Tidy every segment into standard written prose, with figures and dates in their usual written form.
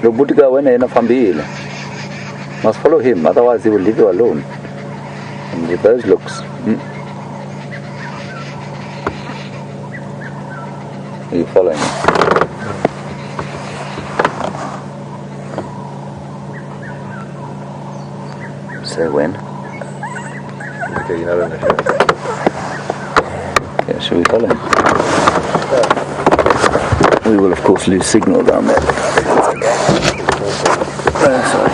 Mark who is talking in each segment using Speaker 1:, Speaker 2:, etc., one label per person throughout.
Speaker 1: Robutica when in a family. Must follow him, otherwise he will leave you alone. And with those looks. Are you following me? So when?
Speaker 2: Okay, you're not in the shot.
Speaker 1: Okay, shall we follow him? We will of course lose signal down there. Sorry.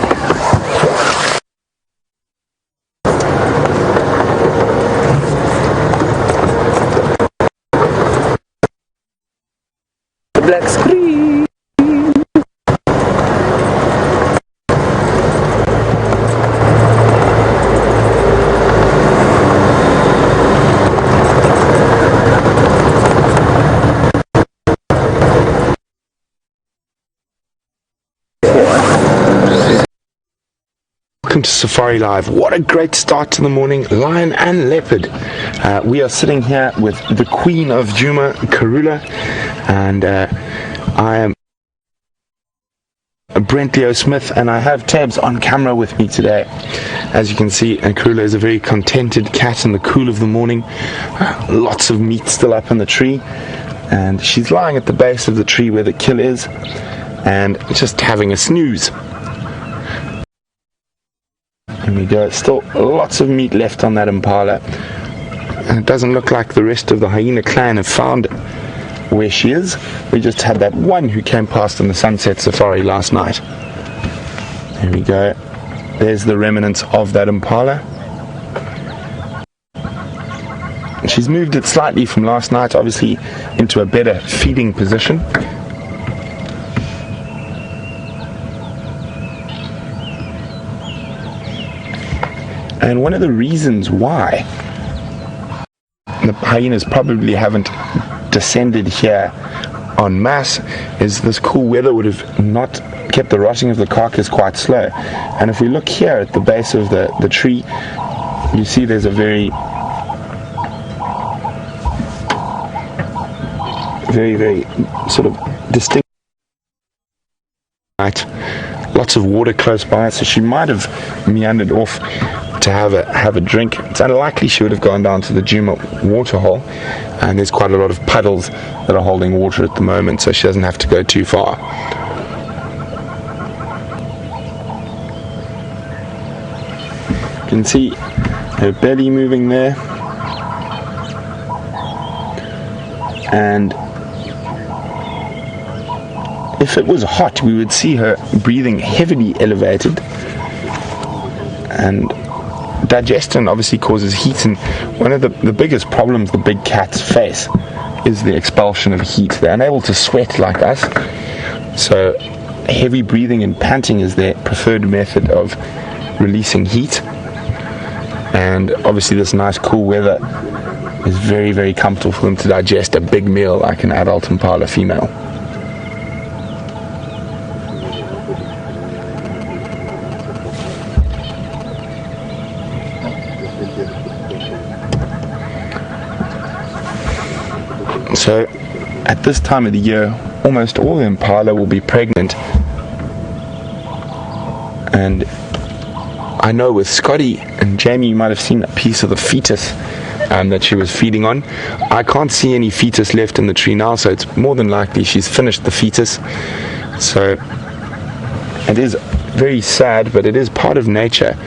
Speaker 1: The black screen.
Speaker 3: Welcome to Safari Live. What a great start to the morning, lion and leopard. We are sitting here with the queen of Djuma, Karula, and I am Nat.Geo Smith, and I have Tabs on camera with me today. As you can see, Karula is a very contented cat in the cool of the morning. Lots of meat still up in the tree, and she's lying at the base of the tree where the kill is and just having a snooze. There we go. Still lots of meat left on that impala, and it doesn't look like the rest of the hyena clan have found where she is. We just had that one who came past on the sunset safari last night. There we go. There's the remnants of that impala. She's moved it slightly from last night, obviously into a better feeding position. And one of the reasons why the hyenas probably haven't descended here en masse is this cool weather would have not kept the rotting of the carcass quite slow. And if we look here at the base of the tree, you see there's a very sort of distinct light. Lots of water close by, so she might have meandered off to have a drink. It's unlikely she would have gone down to the Djuma waterhole, and there's quite a lot of puddles that are holding water at the moment, so she doesn't have to go too far. You can see her belly moving there, and if it was hot we would see her breathing heavily elevated, and digestion obviously causes heat, and one of the biggest problems the big cats face is the expulsion of heat. They're unable to sweat like us, so heavy breathing and panting is their preferred method of releasing heat. And obviously this nice cool weather is very, very comfortable for them to digest a big meal like an adult impala female. So at this time of the year, almost all the impala will be pregnant, and I know with Scotty and Jamie you might have seen a piece of the fetus that she was feeding on. I can't see any fetus left in the tree now, so it's more than likely she's finished the fetus. So it is very sad, but it is part of nature.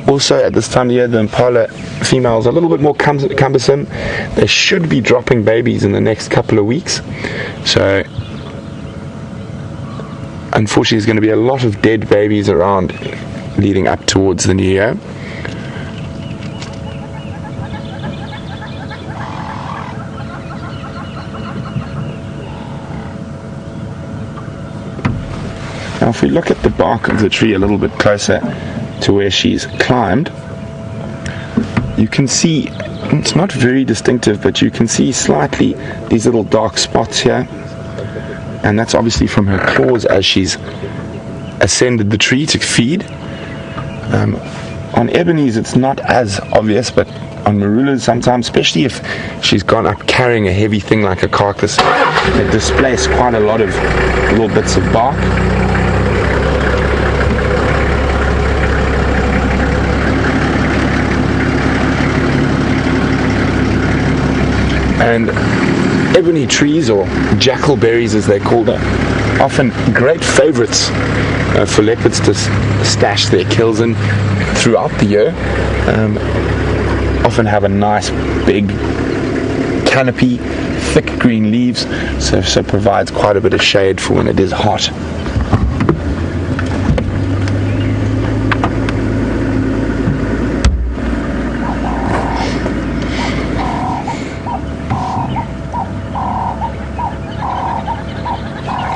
Speaker 3: Also at this time of year the impala females are a little bit more cumbersome. They should be dropping babies in the next couple of weeks, so unfortunately there's going to be a lot of dead babies around leading up towards the new year. Now if we look at the bark of the tree a little bit closer to where she's climbed, you can see it's not very distinctive, but you can see slightly these little dark spots here, and that's obviously from her claws as she's ascended the tree to feed. On ebonies it's not as obvious, but on marulas sometimes, especially if she's gone up carrying a heavy thing like a carcass, they displace quite a lot of little bits of bark. And ebony trees, or jackalberries as they're called, are often great favorites for leopards to stash their kills in throughout the year. Often have a nice big canopy, thick green leaves, so provides quite a bit of shade for when it is hot.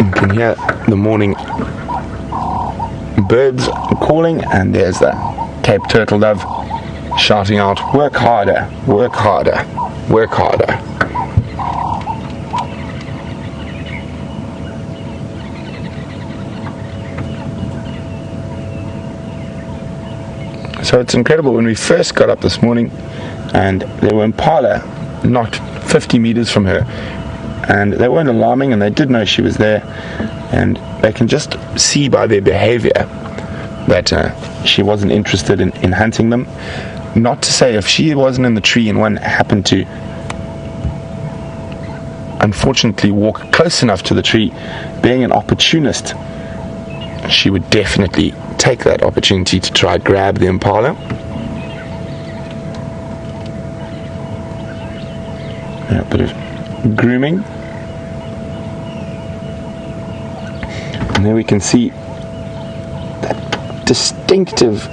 Speaker 3: You can hear the morning birds calling, and there's the Cape turtle dove shouting out, "Work harder, work harder, work harder." So it's incredible. When we first got up this morning, and there were impala not 50 meters from her, and they weren't alarming, and they did know she was there, and they can just see by their behavior that she wasn't interested in hunting them. Not to say if she wasn't in the tree and one happened to unfortunately walk close enough to the tree, being an opportunist, she would definitely take that opportunity to try and grab the impala. A bit of grooming. And there we can see that distinctive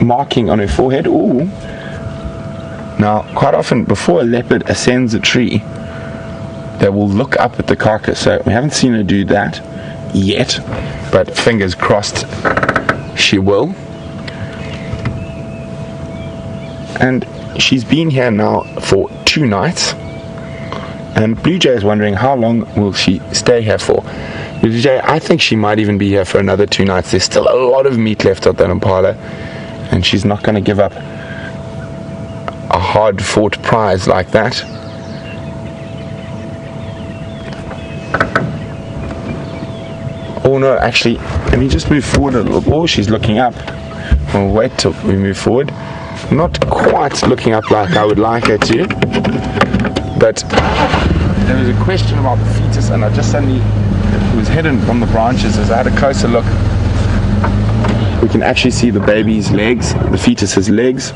Speaker 3: marking on her forehead. Ooh. Now, quite often before a leopard ascends a tree, they will look up at the carcass. So we haven't seen her do that yet, but fingers crossed she will. And she's been here now for 2 nights, and Blue Jay is wondering how long will she stay here for. Blue Jay, I think she might even be here for another 2 nights. There's still a lot of meat left at that impala, and she's not going to give up a hard-fought prize like that. Oh no, actually, let me just move forward a little. Oh, she's looking up. We'll wait till we move forward. Not quite looking up like I would like her to, but there was a question about the fetus, and I just suddenly was hidden from the branches. As I had a closer look, we can actually see the baby's legs, the fetus's legs.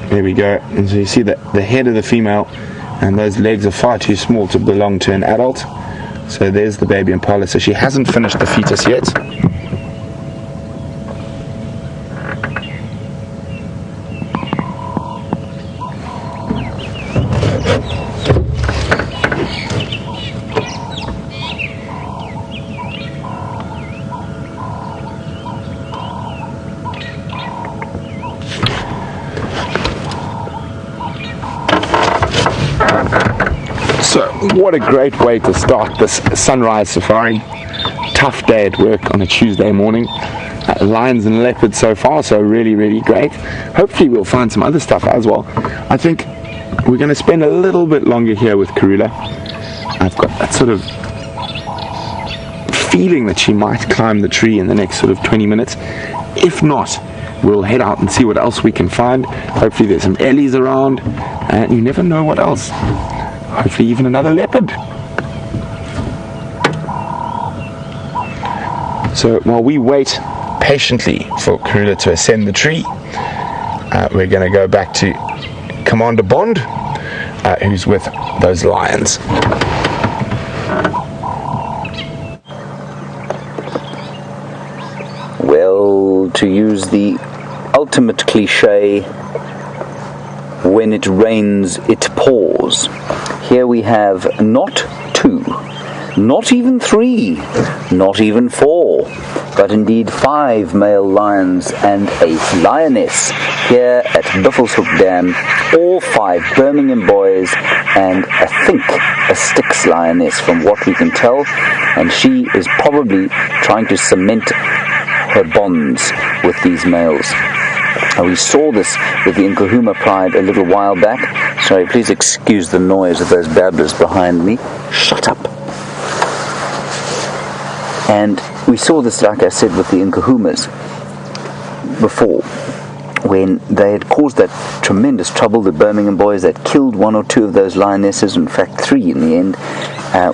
Speaker 3: There we go. And so you see that the head of the female, and those legs are far too small to belong to an adult. So there's the baby impala. So she hasn't finished the fetus yet. So, what a great way to start this sunrise safari. Tough day at work on a Tuesday morning. Lions and leopards so far, so really, really great. Hopefully we'll find some other stuff as well. I think we're going to spend a little bit longer here with Karula. I've got that sort of feeling that she might climb the tree in the next sort of 20 minutes. If not, we'll head out and see what else we can find. Hopefully there's some ellies around, and you never know what else. Hopefully even another leopard. So while we wait patiently for Karula to ascend the tree, we're going to go back to Commander Bond, who's with those lions.
Speaker 1: Well, to use the ultimate cliche, when it rains, it pours. Here we have not 2, not even 3, not even 4, but indeed 5 male lions and a lioness here at Buffelshoek Dam, all 5 Birmingham boys and I think a Styx lioness from what we can tell, and she is probably trying to cement her bonds with these males. We saw this with the Nkuhuma Pride a little while back. Sorry, please excuse the noise of those babblers behind me. Shut up. And we saw this, like I said, with the Nkuhumas before, when they had caused that tremendous trouble, the Birmingham boys, that killed 1 or 2 of those lionesses, in fact 3 in the end.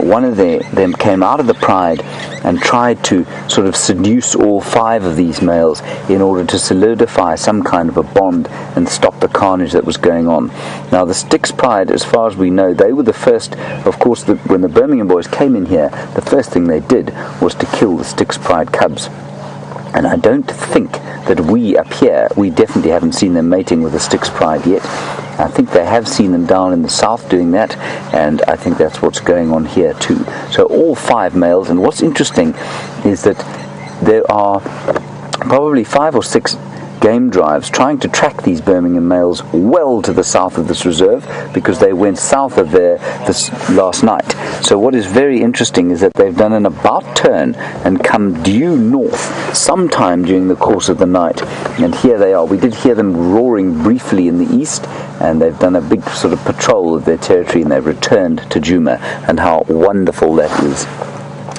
Speaker 1: One of them came out of the pride and tried to sort of seduce all 5 of these males in order to solidify some kind of a bond and stop the carnage that was going on. Now the Styx Pride, as far as we know, they were the first, of course, when the Birmingham boys came in here, the first thing they did was to kill the Styx Pride cubs. And I don't think that we up here, we definitely haven't seen them mating with the Styx Pride yet. I think they have seen them down in the south doing that, and I think that's what's going on here too. So all 5 males, and what's interesting is that there are probably 5 or 6 game drives trying to track these Birmingham males well to the south of this reserve, because they went south of there this last night. So what is very interesting is that they've done an about turn and come due north sometime during the course of the night, and here they are. We did hear them roaring briefly in the east, and they've done a big sort of patrol of their territory, and they've returned to Djuma, and how wonderful that is.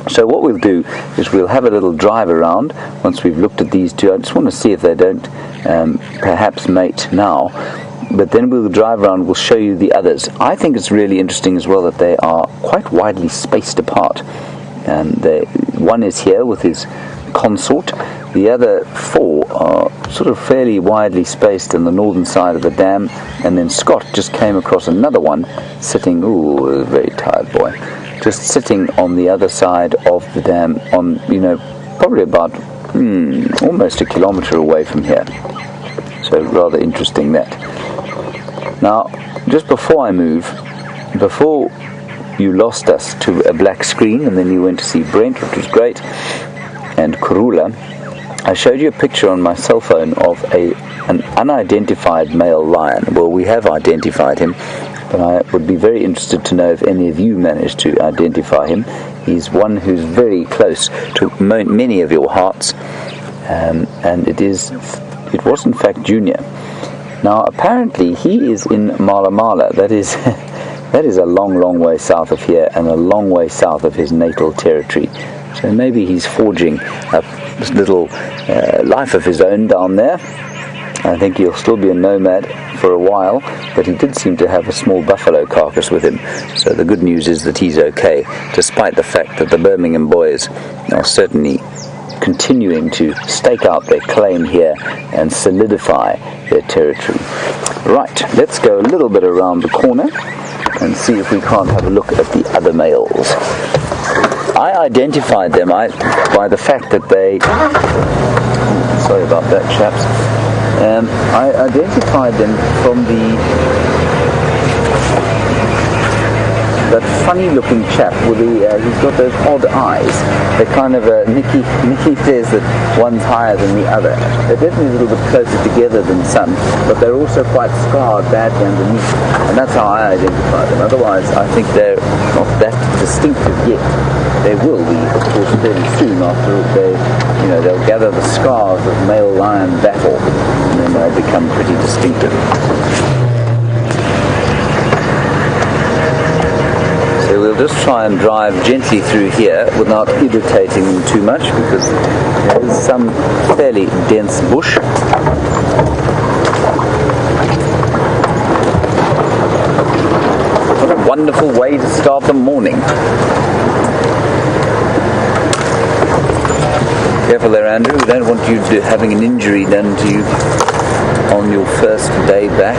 Speaker 1: So what we'll do is we'll have a little drive around once we've looked at these 2. I just want to see if they don't perhaps mate now, but then we'll drive around, we'll show you the others. I think it's really interesting as well that they are quite widely spaced apart. One is here with his consort, the other 4 are sort of fairly widely spaced in the northern side of the dam, and then Scott just came across another one sitting, ooh, a very tired boy, just sitting on the other side of the dam, on, probably about almost a kilometre away from here. So rather interesting that. Now, just before I move, before you lost us to a black screen and then you went to see Brent, which was great, and Karula, I showed you a picture on my cell phone of an unidentified male lion. Well, we have identified him, but I would be very interested to know if any of you managed to identify him. He's one who's very close to many of your hearts, and it was in fact Junior. Now apparently he is in Mala Mala. That is a long way south of here, and a long way south of his natal territory. So maybe he's forging a little life of his own down there. I think he'll still be a nomad for a while, but he did seem to have a small buffalo carcass with him. So the good news is that he's okay, despite the fact that the Birmingham boys are certainly continuing to stake out their claim here and solidify their territory. Right, let's go a little bit around the corner and see if we can't have a look at the other males. I identified them by the fact that they... Sorry about that, chaps. I identified them from that funny-looking chap with he's got those odd eyes. They're kind of Nicky says that one's higher than the other. They're definitely a little bit closer together than some, but they're also quite scarred badly underneath, and that's how I identify them. Otherwise, I think they're not that distinctive yet. They will be, of course, fairly soon after they'll gather the scars of male lion battle, and then they'll become pretty distinctive. So we'll just try and drive gently through here without irritating them too much, because there is some fairly dense bush. What a wonderful way to start the morning. Careful there, Andrew. We don't want you having an injury done to you on your first day back.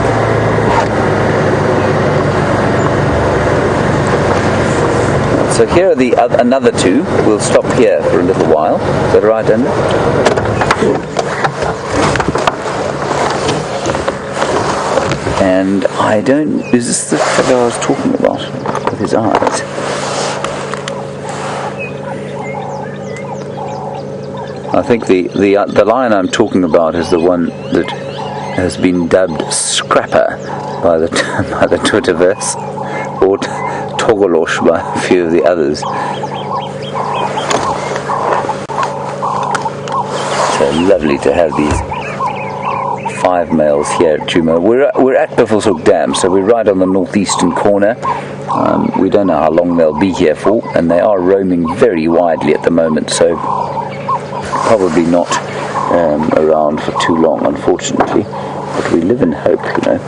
Speaker 1: So here are another 2. We'll stop here for a little while. Is that right, Andrew? And is this the fellow I was talking about with his eyes? I think the lion I'm talking about is the one that has been dubbed Scrapper by the Twitterverse, or Togolosh by a few of the others. So lovely to have these 5 males here at Djuma. We're at Buffelshoek Dam, so we're right on the northeastern corner. We don't know how long they'll be here for, and they are roaming very widely at the moment, so probably not around for too long, unfortunately. But we live in hope, you know.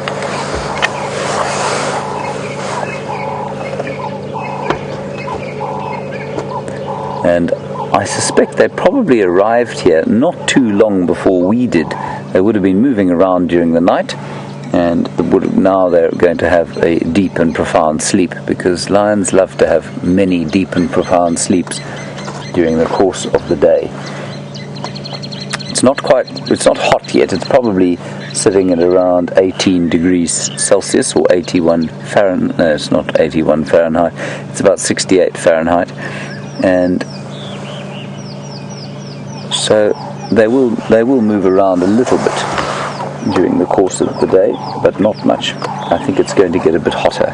Speaker 1: And I suspect they probably arrived here not too long before we did. They would have been moving around during the night, and now they're going to have a deep and profound sleep, because lions love to have many deep and profound sleeps during the course of the day. It's not hot yet. It's probably sitting at around 18 degrees Celsius or 81 Fahrenheit. No, it's not 81 Fahrenheit. It's about 68 Fahrenheit. And so they will move around a little bit during the course of the day, but not much. I think it's going to get a bit hotter.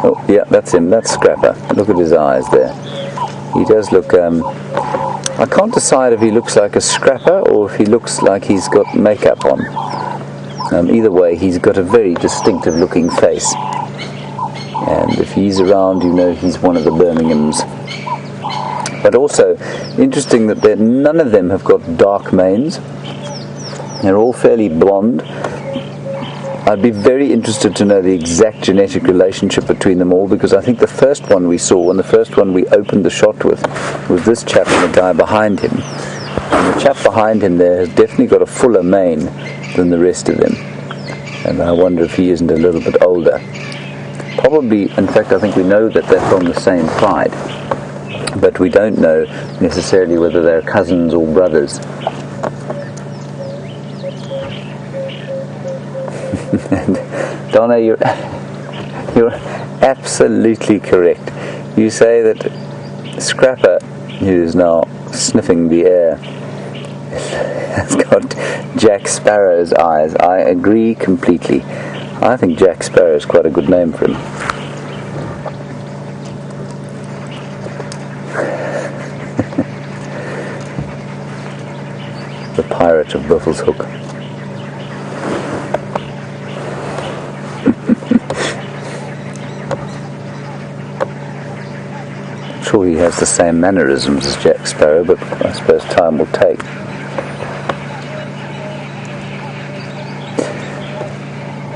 Speaker 1: Oh, yeah, that's him. That's Scrapper. Look at his eyes there. He does look... I can't decide if he looks like a scrapper or if he looks like he's got makeup on. Either way, he's got a very distinctive looking face. And if he's around, you know he's one of the Birminghams. But also, interesting that none of them have got dark manes. They're all fairly blonde. I'd be very interested to know the exact genetic relationship between them all, because I think the first one we saw and the first one we opened the shot with was this chap and the guy behind him. And the chap behind him there has definitely got a fuller mane than the rest of them. And I wonder if he isn't a little bit older. Probably, in fact, I think we know that they're from the same pride, but we don't know necessarily whether they're cousins or brothers. And Donna, you're absolutely correct. You say that Scrapper, who is now sniffing the air, has got Jack Sparrow's eyes. I agree completely. I think Jack Sparrow is quite a good name for him. The Pirate of Buffelshoek. Sure, he has the same mannerisms as Jack Sparrow, but I suppose time will take.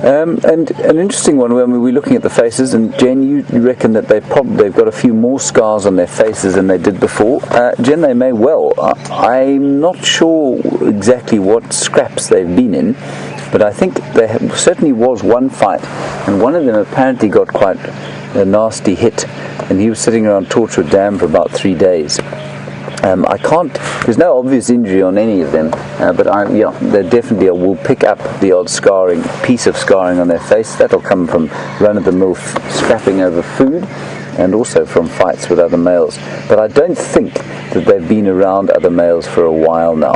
Speaker 1: And an interesting one, when we're looking at the faces, and Jen, you reckon that they've got a few more scars on their faces than they did before. Jen, they may well. I'm not sure exactly what scraps they've been in, but I think there certainly was one fight, and one of them apparently got quite a nasty hit, and he was sitting around Torchwood Dam for about 3 days. There's no obvious injury on any of them, but they definitely will pick up the odd piece of scarring on their face. That'll come from run-of-the-mill scrapping over food, and also from fights with other males. But I don't think that they've been around other males for a while now.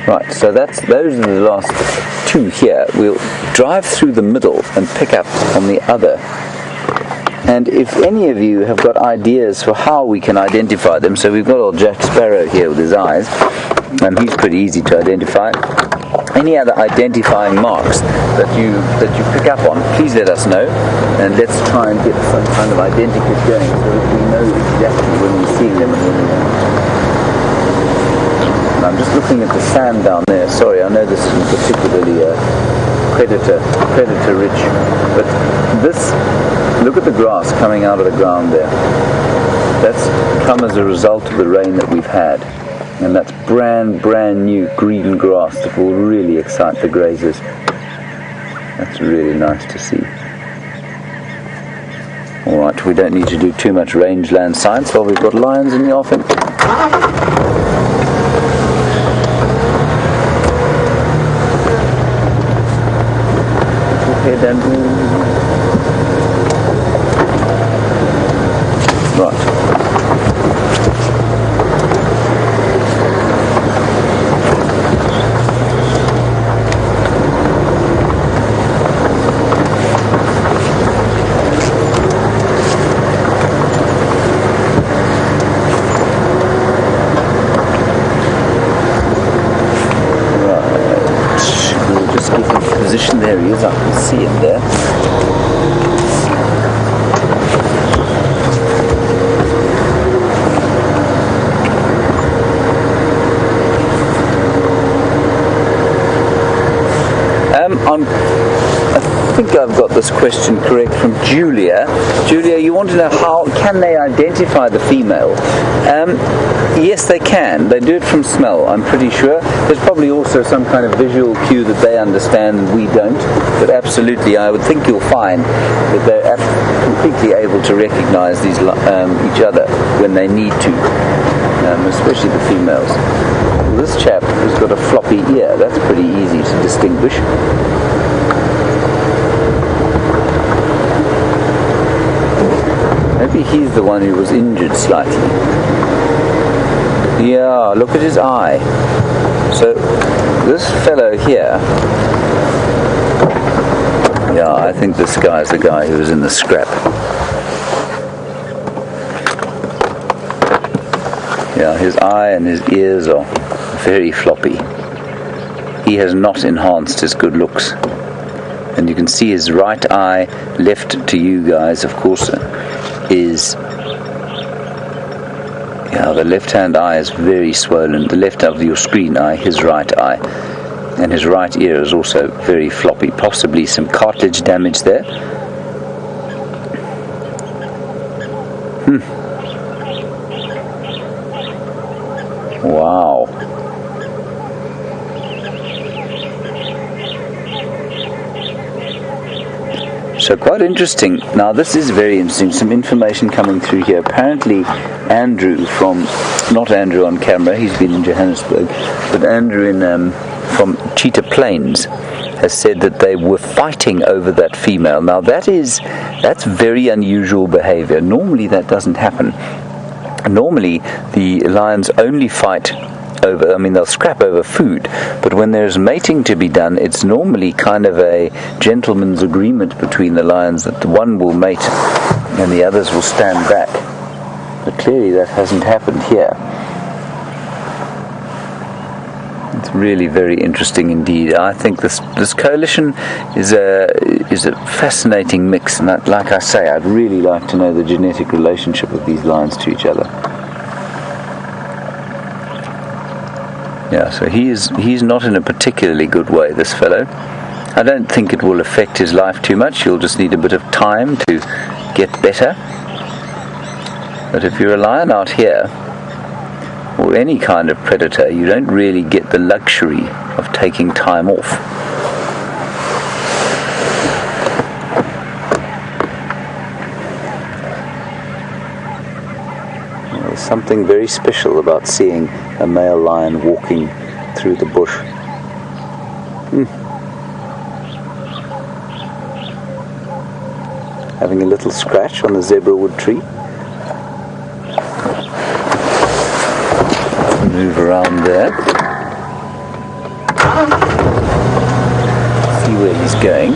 Speaker 1: Right, so those are the last 2 here. We'll drive through the middle and pick up on the other. And if any of you have got ideas for how we can identify them, so we've got old Jack Sparrow here with his eyes, and he's pretty easy to identify. Any other identifying marks that you pick up on, please let us know, and let's try and get some kind of identikit going so that we know exactly when we're seeing them and when we don't. And I'm just looking at the sand down there. Sorry, I know this isn't particularly predator rich, but look at the grass coming out of the ground there. That's come as a result of the rain that we've had, and that's brand new green grass that will really excite the grazers. That's really nice to see. Alright, we don't need to do too much rangeland science while we've got lions in the offing. ahead, Andrew. Right. There he is, I can see him there. I think I've got this question correct from Julia. Julia, you want to know how can they identify the female? Yes, they can. They do it from smell, I'm pretty sure. There's probably also some kind of visual cue that they understand and we don't. But absolutely, I would think you'll find that they're completely able to recognize these each other when they need to, especially the females. Well, this chap has got a floppy ear. That's pretty easy to distinguish. Maybe he's the one who was injured slightly. Yeah, look at his eye. So, this fellow here... Yeah, I think this guy is the guy who was in the scrap. Yeah, his eye and his ears are very floppy. He has not enhanced his good looks. And you can see his right eye, left to you guys, of course, is... Yeah, the left-hand eye is very swollen. The left of your screen eye, his right eye. And his right ear is also very floppy. Possibly some cartilage damage there. Wow. So quite interesting. Now this is very interesting. Some information coming through here. Apparently Andrew not Andrew on camera, he's been in Johannesburg, but Andrew from Cheetah Plains has said that they were fighting over that female. Now that's very unusual behavior. Normally that doesn't happen. Normally the lions only fight over, they'll scrap over food, but when there's mating to be done, it's normally kind of a gentleman's agreement between the lions that the one will mate and the others will stand back. But clearly that hasn't happened here. It's really very interesting indeed. I think this coalition is a fascinating mix, and like I say, I'd really like to know the genetic relationship of these lions to each other. Yeah, so he's not in a particularly good way, this fellow. I don't think it will affect his life too much. He'll just need a bit of time to get better. But if you're a lion out here, or any kind of predator, you don't really get the luxury of taking time off. There's something very special about seeing a male lion walking through the bush. Having a little scratch on the zebra wood tree. Move around there. See where he's going.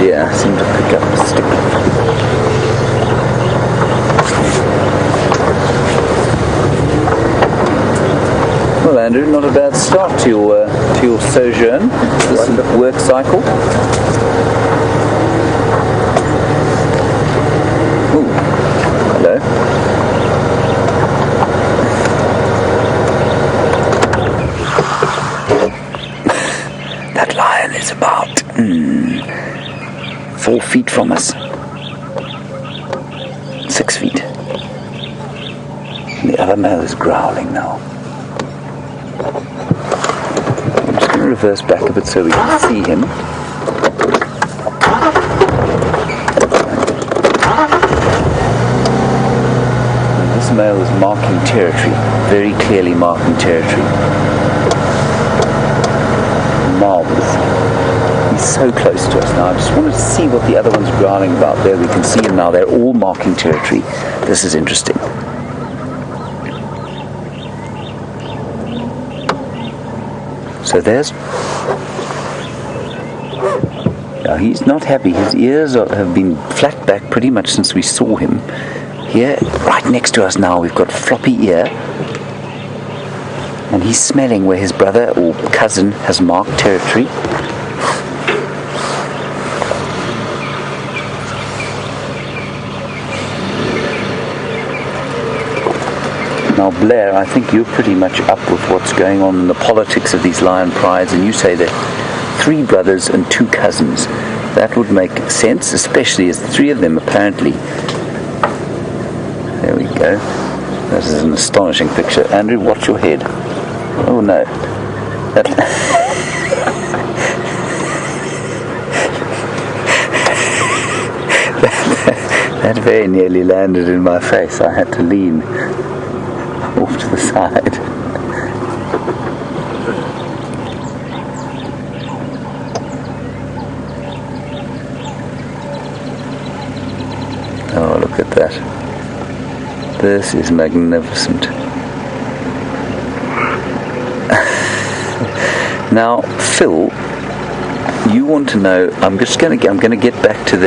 Speaker 1: Yeah, I seem to pick up a stick. Well, Andrew, not a bad start to your sojourn, this work cycle. Ooh, hello. That lion is about 4 feet from us. 6 feet. And the other male is growling now. I'm just going to reverse back a bit so we can see him. And this male is marking territory, very clearly marking territory. marvellous. He's so close to us now. I just wanted to see what the other one's growling about. There we can see him now. They're all marking territory. This is interesting. So there's... Now he's not happy. His ears have been flat back pretty much since we saw him. Here, right next to us now, we've got floppy ear. And he's smelling where his brother or cousin has marked territory. Now Blair, I think you're pretty much up with what's going on in the politics of these lion prides, and you say that 3 brothers and 2 cousins. That would make sense, especially as the 3 of them apparently... There we go. This is an astonishing picture. Andrew, watch your head. Oh no. That very nearly landed in my face. I had to lean off to the side. Oh, look at that. This is magnificent. Now, Phil, you want to know. I'm going to get back to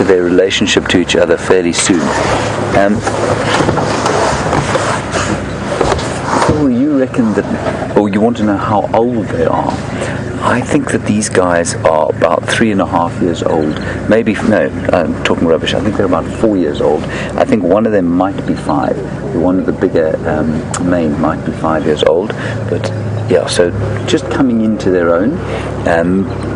Speaker 1: their relationship to each other fairly soon. Oh, you reckon that? Oh, you want to know how old they are? I think that these guys are about 3.5 years old. Maybe, no, I'm talking rubbish. I think they're about 4 years old. I think one of them might be 5. One of the bigger mane might be 5 years old. But yeah, so just coming into their own.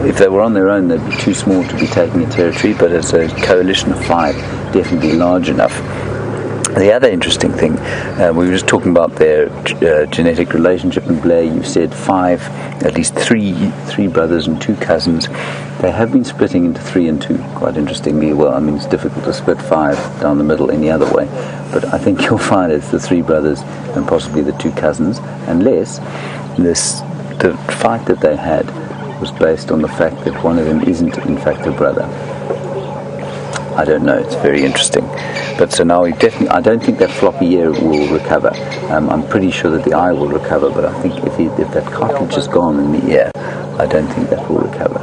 Speaker 1: If they were on their own, they'd be too small to be taking a territory. But as a coalition of 5, definitely large enough. The other interesting thing, we were just talking about their genetic relationship, and Blair, you said 5, at least three brothers and 2 cousins. They have been splitting into 3 and 2, quite interestingly. Well, I mean, it's difficult to split 5 down the middle any other way, but I think you'll find it's the 3 brothers and possibly the 2 cousins, unless the fight that they had was based on the fact that one of them isn't in fact a brother. I don't know, it's very interesting. But so now I don't think that floppy ear will recover. I'm pretty sure that the eye will recover, but I think if that cartilage is gone in the ear, I don't think that will recover.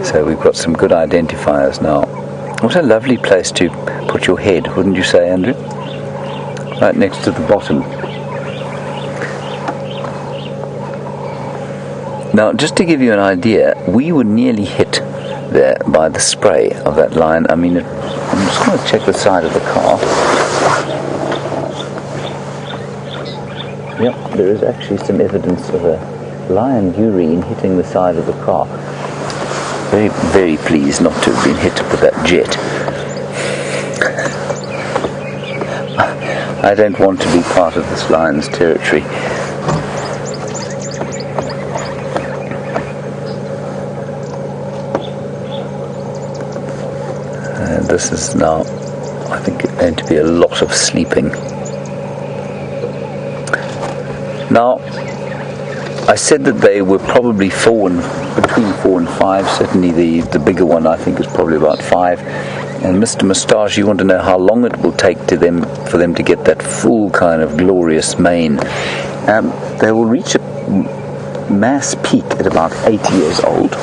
Speaker 1: So we've got some good identifiers now. What a lovely place to put your head, wouldn't you say, Andrew? Right next to the bottom. Now, just to give you an idea, we were nearly hit there by the spray of that lion. I mean, I'm just going to check the side of the car. Yep, there is actually some evidence of a lion urine hitting the side of the car. Very, very pleased not to have been hit with that jet. I don't want to be part of this lion's territory. This is now, I think, going to be a lot of sleeping. Now, I said that they were probably between 4 and 5. Certainly the bigger one, I think, is probably about 5. And Mr. Moustache, you want to know how long it will take for them to get that full kind of glorious mane. They will reach a mass peak at about 8 years old.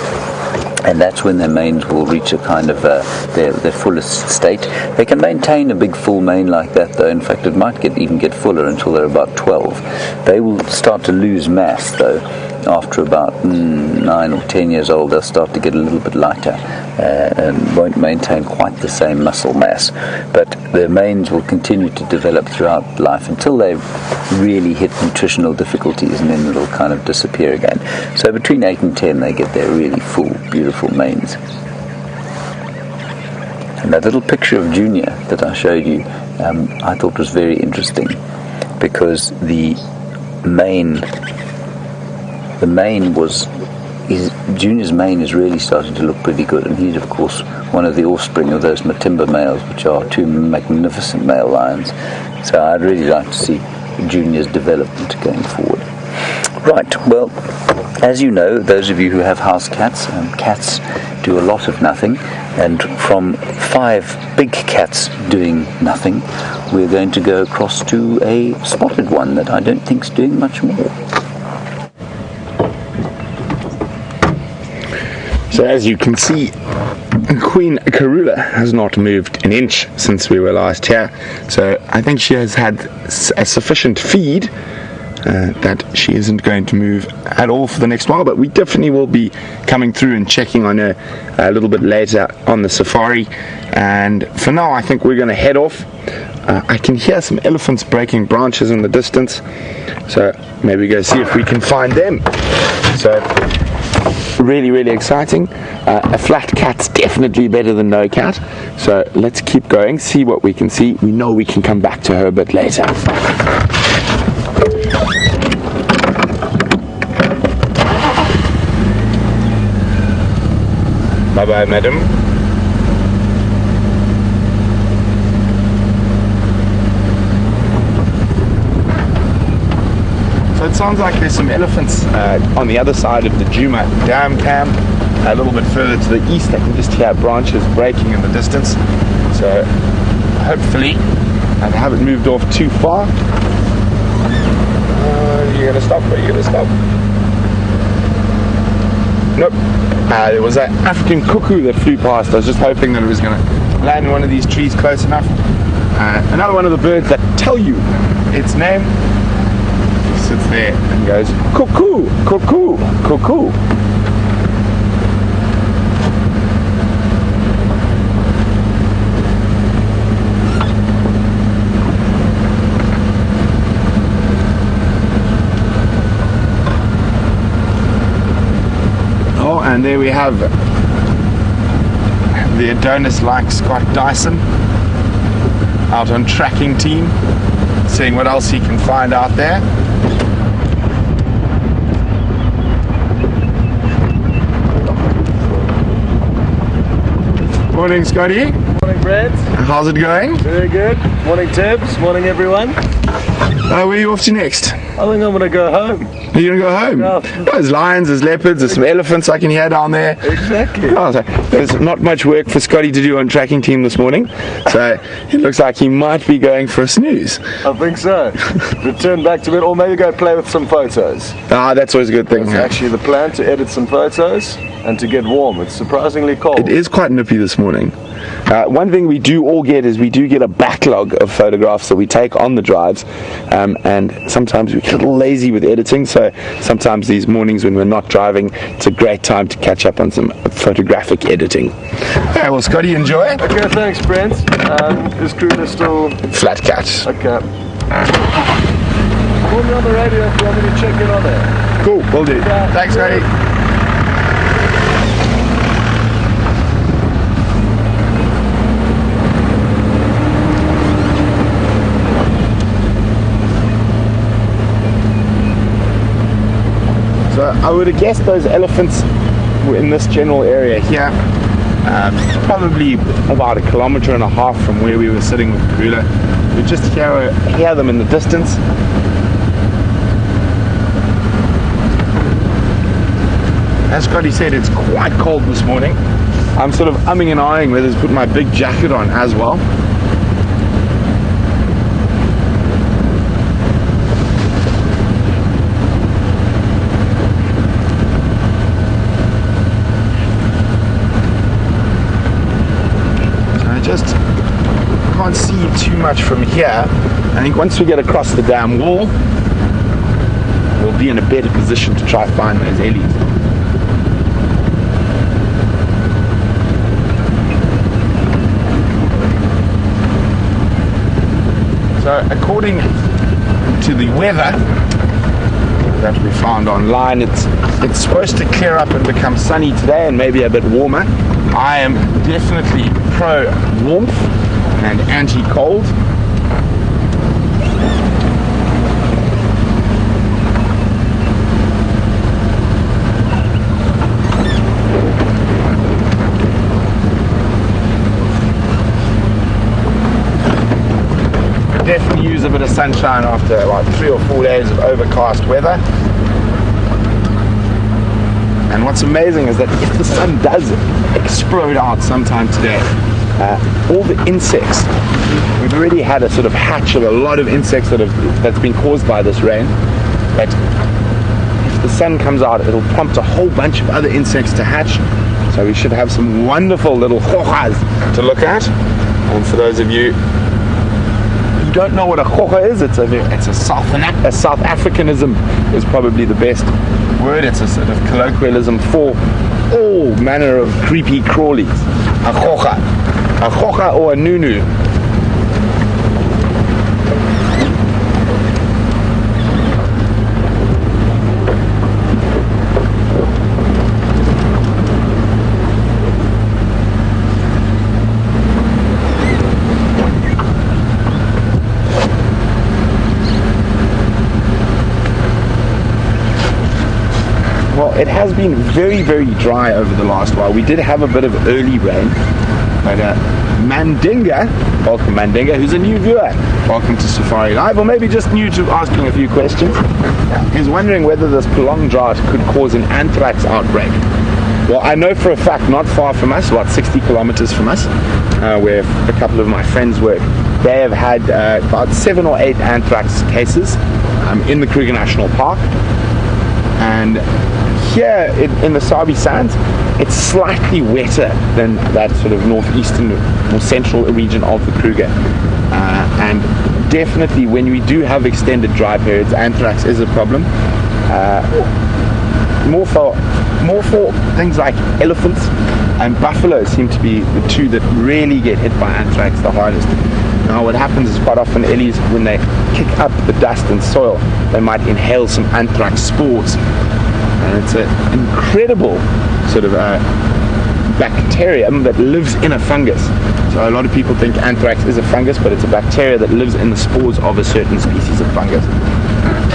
Speaker 1: And that's when their manes will reach a kind of their fullest state. They can maintain a big full mane like that, though. In fact, it might even get fuller until they're about 12. They will start to lose mass, though. After about 9 or 10 years old, they'll start to get a little bit lighter and won't maintain quite the same muscle mass. But their manes will continue to develop throughout life until they really hit nutritional difficulties, and then it'll kind of disappear again. So between 8 and 10, they get their really full, beautiful manes. And that little picture of Junior that I showed you, I thought was very interesting, because Junior's mane is really starting to look pretty good, and he's of course one of the offspring of those Matimba males, which are 2 magnificent male lions. So I'd really like to see Junior's development going forward. Right, well, as you know, those of you who have house cats, cats do a lot of nothing, and from 5 big cats doing nothing, we're going to go across to a spotted one that I don't think's doing much more.
Speaker 3: So as you can see, Queen Karula has not moved an inch since we were last here, so I think she has had a sufficient feed that she isn't going to move at all for the next while, but we definitely will be coming through and checking on her a little bit later on the safari. And for now I think we're going to head off. I can hear some elephants breaking branches in the distance, so maybe go see if we can find them. So really exciting. A flat cat's definitely better than no cat, so let's keep going, see what we can see. We know we can come back to her a bit later. Bye bye, madam. So it sounds like there's some elephants on the other side of the Djuma dam camp, a little bit further to the east. I can just hear branches breaking in the distance, so hopefully I haven't moved off too far. You're gonna stop? Are you gonna stop? Nope. There was an African cuckoo that flew past. I was just hoping that it was gonna land in one of these trees close enough. Another one of the birds that tell you its name sits there and goes cuckoo, cuckoo, cuckoo. Oh, and there we have the Adonis-like Scott Dyson out on tracking team, seeing what else he can find out there. Morning, Scotty.
Speaker 4: Morning, Brad.
Speaker 3: How's it going?
Speaker 4: Very good. Morning, Tibbs. Morning, everyone.
Speaker 3: Where are you off to next?
Speaker 4: I think I'm going to go home.
Speaker 3: Are you going to go home?
Speaker 4: Yeah.
Speaker 3: Oh, there's lions, there's leopards, there's some elephants I can hear down there.
Speaker 4: Exactly.
Speaker 3: Oh, so there's not much work for Scotty to do on tracking team this morning, so it looks like he might be going for a snooze.
Speaker 4: I think so. Return back to bed, or maybe go play with some photos.
Speaker 3: Ah, that's always a good thing.
Speaker 4: It's actually the plan, to edit some photos and to get warm. It's surprisingly cold.
Speaker 3: It is quite nippy this morning. One thing we do all get is we do get a backlog of photographs that we take on the drives, and sometimes we get a little lazy with editing, so sometimes these mornings when we're not driving, it's a great time to catch up on some photographic editing. Okay, well, Scotty, enjoy.
Speaker 4: Okay, thanks, Brent. Is Karula still...
Speaker 3: Flat cat.
Speaker 4: Okay. Call me on the radio if you want me to check in on there.
Speaker 3: Cool, will do.
Speaker 4: Yeah.
Speaker 3: Thanks, Scotty. So I would have guessed those elephants were in this general area here, probably about 1.5 kilometers from where we were sitting with Karula. We just hear them in the distance. As Scotty said, it's quite cold this morning. I'm sort of umming and ahhing whether to put my big jacket on as well. Just can't see too much from here. I think once we get across the dam wall, we'll be in a better position to try to find those ellies. So according to the weather that we found online, it's supposed to clear up and become sunny today and maybe a bit warmer. I am definitely pro warmth and anti-cold. definitely use a bit of sunshine after about 3 or 4 days of overcast weather. And what's amazing is that if the sun does explode out sometime today, all the insects, we've already had a sort of hatch of a lot of insects that's been caused by this rain, but if the sun comes out, it'll prompt a whole bunch of other insects to hatch. So we should have some wonderful little khokhas to look at. And for those of you who don't know what a khokha is, it's a South Africanism is probably the best word. It's a sort of colloquialism for all manner of creepy crawlies. A khokha or a nunu. It has been very, very dry over the last while. We did have a bit of early rain, but Mandinga, welcome Mandinga, who's a new viewer, welcome to Safari Live, or maybe just new to asking a few questions, is wondering whether this prolonged drought could cause an anthrax outbreak. Well, I know for a fact, not far from us, about 60 kilometers from us, where a couple of my friends work, they have had about 7 or 8 anthrax cases in the Kruger National Park. And here in the Sabi Sands, it's slightly wetter than that sort of northeastern or central region of the Kruger. And definitely when we do have extended dry periods, anthrax is a problem. More for things like elephants and buffalo seem to be the two that really get hit by anthrax the hardest. Now what happens is quite often ellies, when they kick up the dust and soil, they might inhale some anthrax spores. And it's an incredible sort of bacterium that lives in a fungus. So a lot of people think anthrax is a fungus, but it's a bacteria that lives in the spores of a certain species of fungus.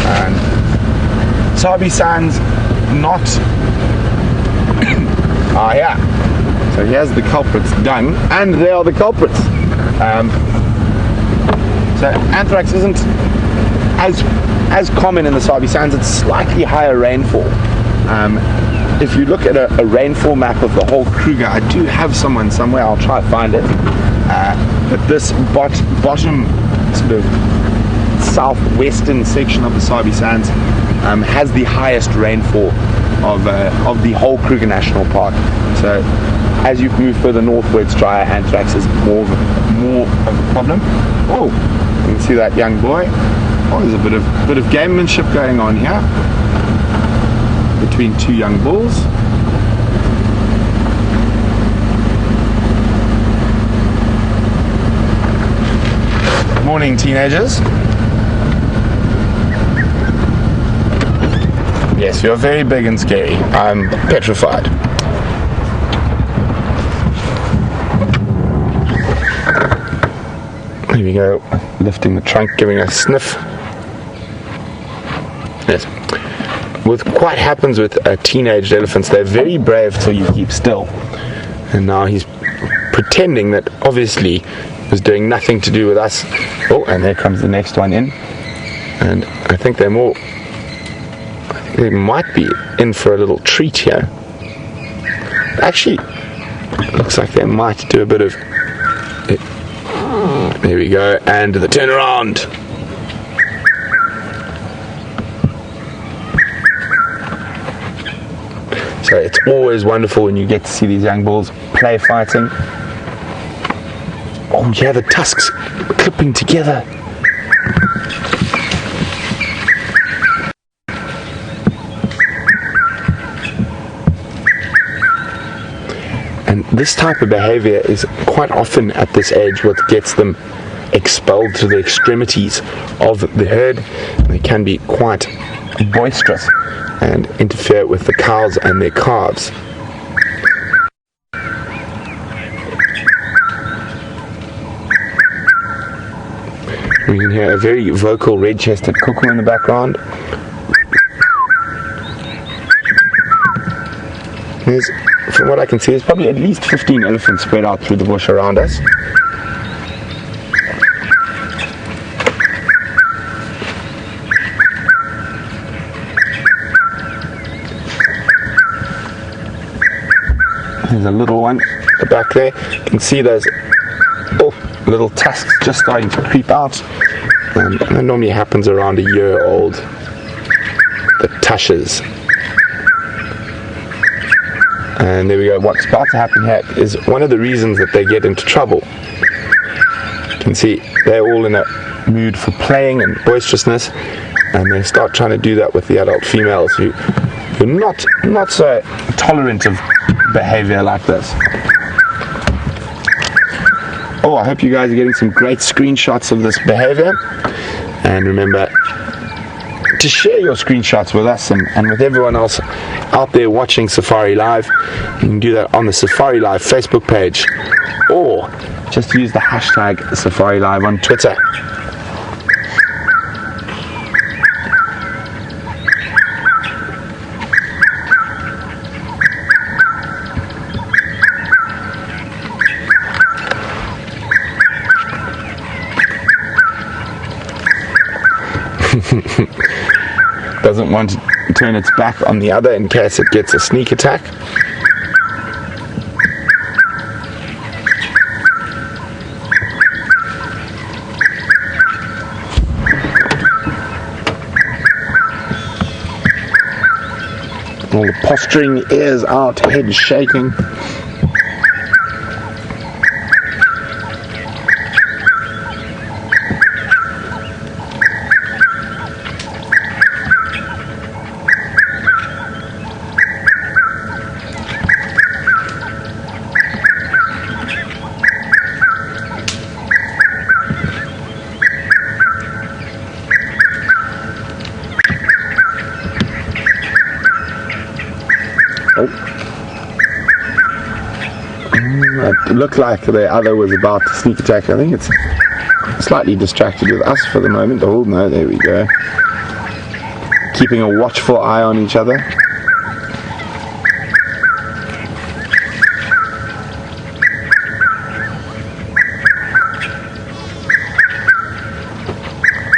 Speaker 3: And Sabi Sands, not... yeah. So here's the culprits dung, and they are the culprits. So anthrax isn't as common in the Sabi Sands. It's slightly higher rainfall. If you look at a rainfall map of the whole Kruger, I do have someone somewhere, I'll try to find it. But this bottom sort of southwestern section of the Sabi Sands has the highest rainfall of the whole Kruger National Park. So as you move further northwards, drier anthrax is more of a problem. Oh, you can see that young boy. Oh, there's a bit of gamemanship going on here between two young bulls. Morning, teenagers. Yes, you're very big and scary. I'm petrified. Here we go, lifting the trunk, giving a sniff. Yes. With what happens with teenage elephants, they're very brave till you keep still. And now he's pretending that obviously it was doing nothing to do with us. Oh, and there comes the next one in. And I think they might be in for a little treat here. Actually, looks like they might do a bit of... There we go, and the turnaround. So it's always wonderful when you get to see these young bulls play fighting. Oh yeah, the tusks clipping together. And this type of behavior is quite often at this age what gets them expelled to the extremities of the herd. They can be quite boisterous and interfere with the cows and their calves. We can hear a very vocal red-chested cuckoo in the background. From what I can see, there's probably at least 15 elephants spread out through the bush around us. There's a little one at the back there. You can see those little tusks just starting to creep out. And that normally happens around a year old. The tushes. And there we go. What's about to happen here is one of the reasons that they get into trouble. You can see they're all in a mood for playing and boisterousness, and they start trying to do that with the adult females who are not so tolerant of behavior like this. Oh, I hope you guys are getting some great screenshots of this behavior, and remember to share your screenshots with us and with everyone else out there watching Safari Live. You can do that on the Safari Live Facebook page, or just use the hashtag Safari Live on Twitter. Doesn't want to turn its back on the other in case it gets a sneak attack. All the posturing, ears out, head shaking. It looked like the other was about to sneak attack. I think it's slightly distracted with us for the moment. Oh no, there we go. Keeping a watchful eye on each other.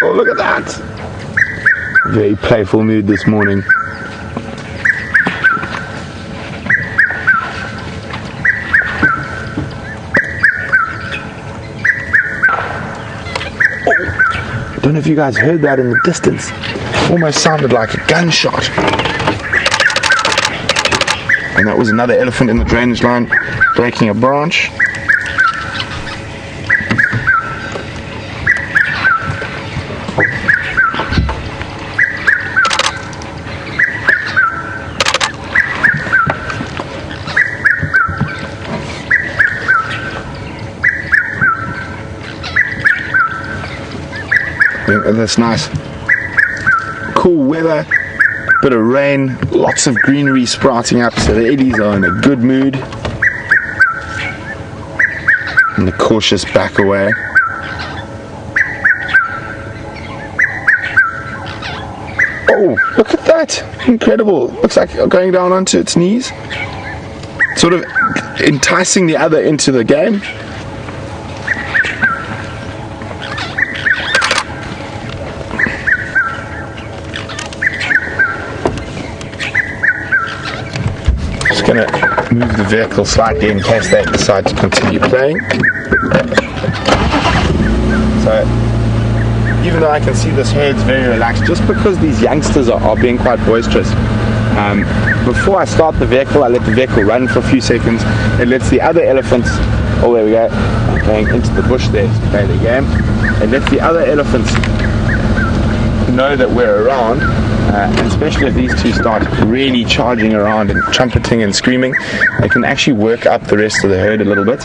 Speaker 3: Oh, look at that! Very playful mood this morning. I don't know if you guys heard that in the distance. Almost sounded like a gunshot. And that was another elephant in the drainage line breaking a branch. This nice cool weather, bit of rain, lots of greenery sprouting up, so the eddies are in a good mood, and the cautious back away. Oh, look at that, incredible. Looks like going down onto its knees, sort of enticing the other into the game. Going to move the vehicle slightly in case they decide to continue playing. So even though I can see this herd's very relaxed, just because these youngsters are being quite boisterous, before I start the vehicle, I let the vehicle run for a few seconds. It lets the other elephants, oh there we go, going into the bush there to play the game. It lets the other elephants know that we're around. And especially if these two start really charging around and trumpeting and screaming, they can actually work up the rest of the herd a little bit.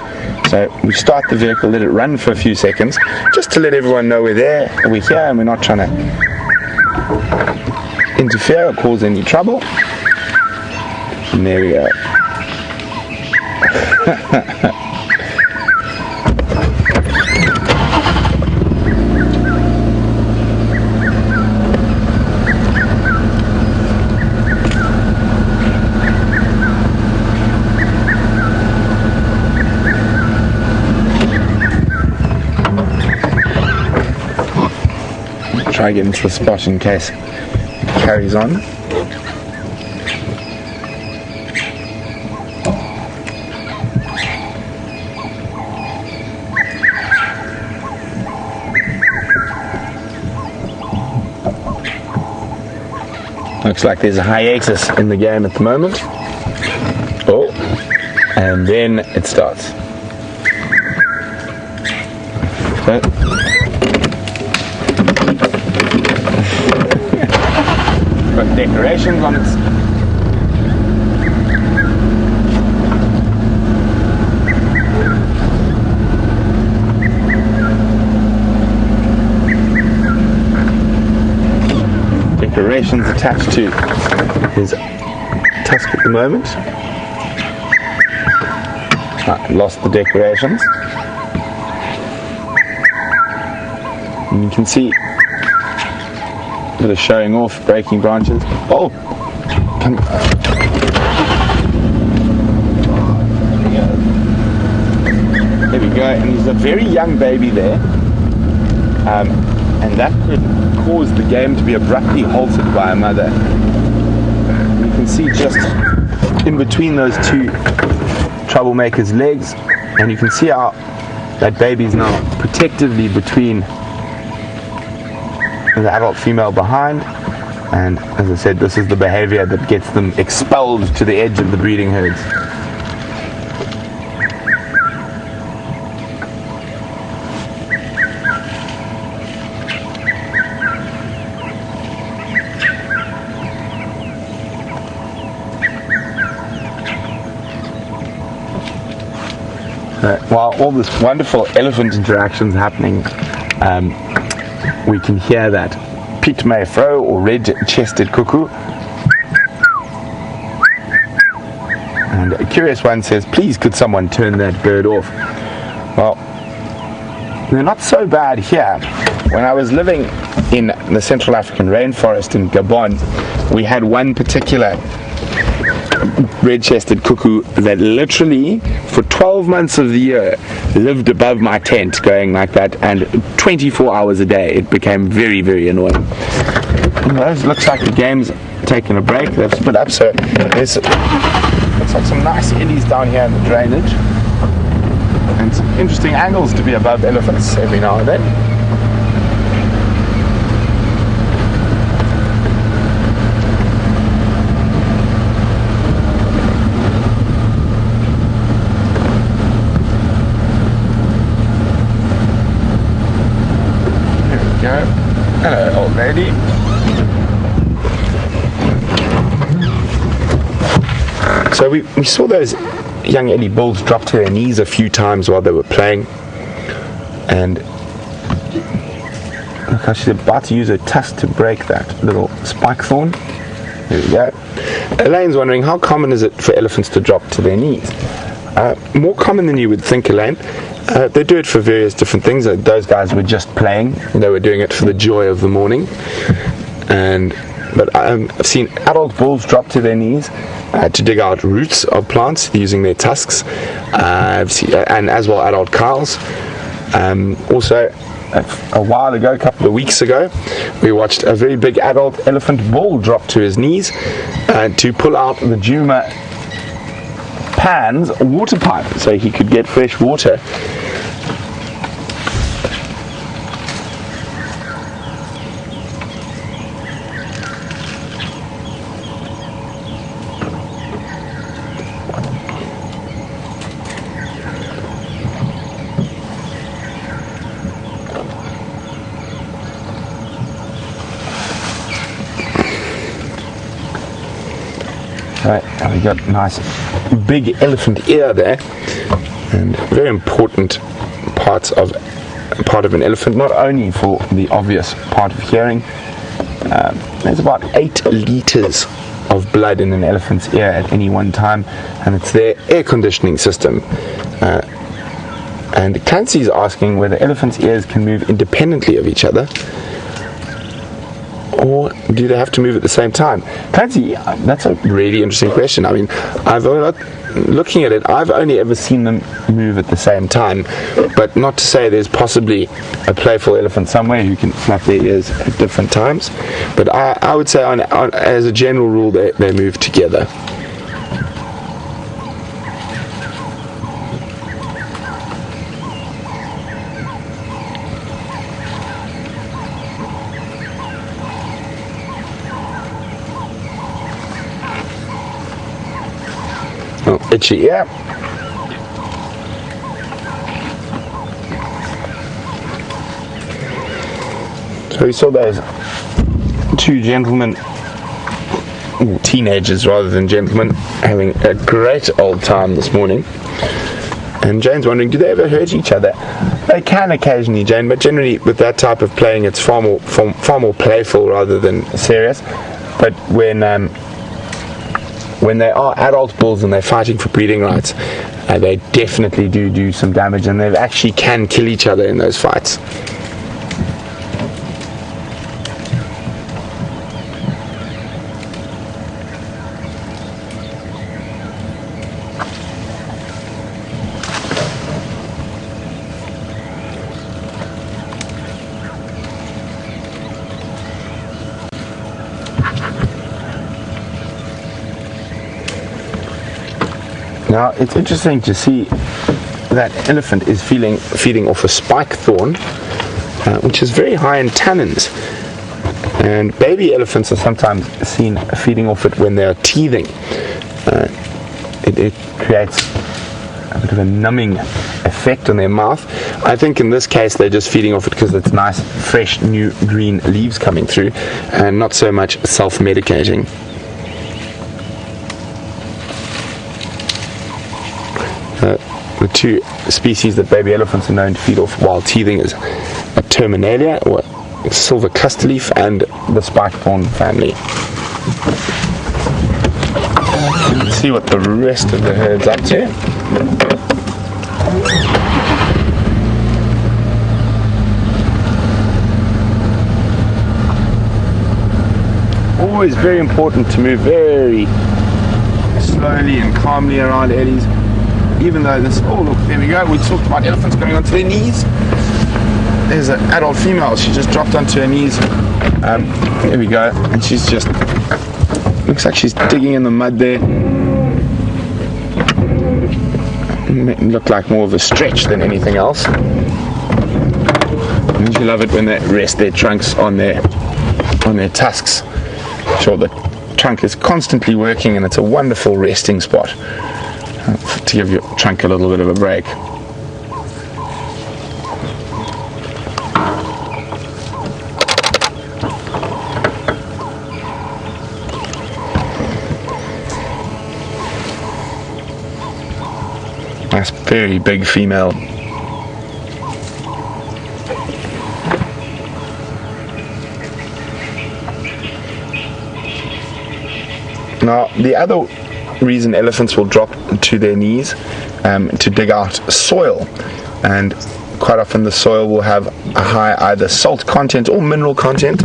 Speaker 3: So we start the vehicle, let it run for a few seconds, just to let everyone know we're there, we're here, and we're not trying to interfere or cause any trouble. And there we go. Try to get into the spot in case it carries on. Looks like there's a hiatus in the game at the moment. Oh, and then it starts. Okay. Got decorations on its. Decorations attached to his tusk at the moment. Lost the decorations. And you can see a bit of showing off, breaking branches. Oh! There we go, and he's a very young baby there. And that could cause the game to be abruptly halted by a mother. You can see just in between those two troublemakers' legs, and you can see how that baby is now protectively between the adult female behind. And as I said, this is the behavior that gets them expelled to the edge of the breeding herds. While all this wonderful elephant interactions happening, we can hear that Piet Mayfro, or red-chested cuckoo. And a curious one says, please could someone turn that bird off? Well, they're not so bad here. When I was living in the Central African rainforest in Gabon, we had one particular red-chested cuckoo that literally for 12 months of the year lived above my tent going like that, and 24 hours a day. It became very, very annoying. It looks like the game's taken a break. They've split up, so there's looks like some nice eddies down here in the drainage and some interesting angles to be above elephants every now and then. Hello, old lady. So we saw those young Eddie bulls drop to their knees a few times while they were playing, and look how she's about to use her tusk to break that little spike thorn. There we go. Elaine's wondering, how common is it for elephants to drop to their knees? More common than you would think, Elaine. They do it for various different things. Those guys were just playing. They were doing it for the joy of the morning. But I've seen adult bulls drop to their knees to dig out roots of plants using their tusks. And as well adult cows. Also, a while ago, a couple of weeks ago, we watched a very big adult elephant bull drop to his knees to pull out the Djuma Pan's water pipe so he could get fresh water. Right, and we got a nice big elephant ear there, and very important part of an elephant, not only for the obvious part of hearing. There's about 8 liters of blood in an elephant's ear at any one time, and it's their air conditioning system. And Clancy's asking whether elephants' ears can move independently of each other, or do they have to move at the same time? Clancy, that's a really interesting question. I mean, looking at it, I've only ever seen them move at the same time, but not to say there's possibly a playful elephant somewhere who can flap their ears at different times. But I would say, as a general rule, they move together. itchy, yeah. So we saw those two gentlemen, teenagers rather than gentlemen, having a great old time this morning. And Jane's wondering, do they ever hurt each other? They can occasionally, Jane, but generally with that type of playing, it's far more playful rather than serious. But when they are adult bulls and they're fighting for breeding rights, they definitely do some damage, and they actually can kill each other in those fights. Now it's interesting to see that elephant is feeding off a spike thorn, which is very high in tannins, and baby elephants are sometimes seen feeding off it when they are teething. It creates a bit of a numbing effect on their mouth. I think in this case they're just feeding off it because it's nice, fresh, new green leaves coming through, and not so much self-medicating. The two species that baby elephants are known to feed off while teething is a terminalia, or silver custleaf, and the spike-thorn family. Let's see what the rest of the herd's up to. Always very important to move very slowly and calmly around eddies. Even though this, oh look, there we go, we talked about elephants going onto their knees. There's an adult female, she just dropped onto her knees. There we go, and she's just, looks like she's digging in the mud there. It looked like more of a stretch than anything else. And you love it when they rest their trunks on their tusks. Sure, the trunk is constantly working, and it's a wonderful resting spot to give your trunk a little bit of a break. Nice, very big female. Now, the other reason elephants will drop to their knees to dig out soil, and quite often the soil will have a high either salt content or mineral content,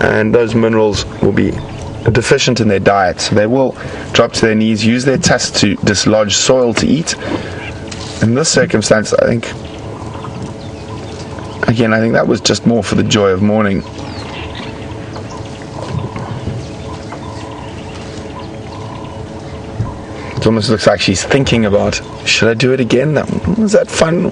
Speaker 3: and those minerals will be deficient in their diet, so they will drop to their knees, use their tusks to dislodge soil to eat. In this circumstance, I think that was just more for the joy of mourning. It almost looks like she's thinking about, should I do it again? Was that fun?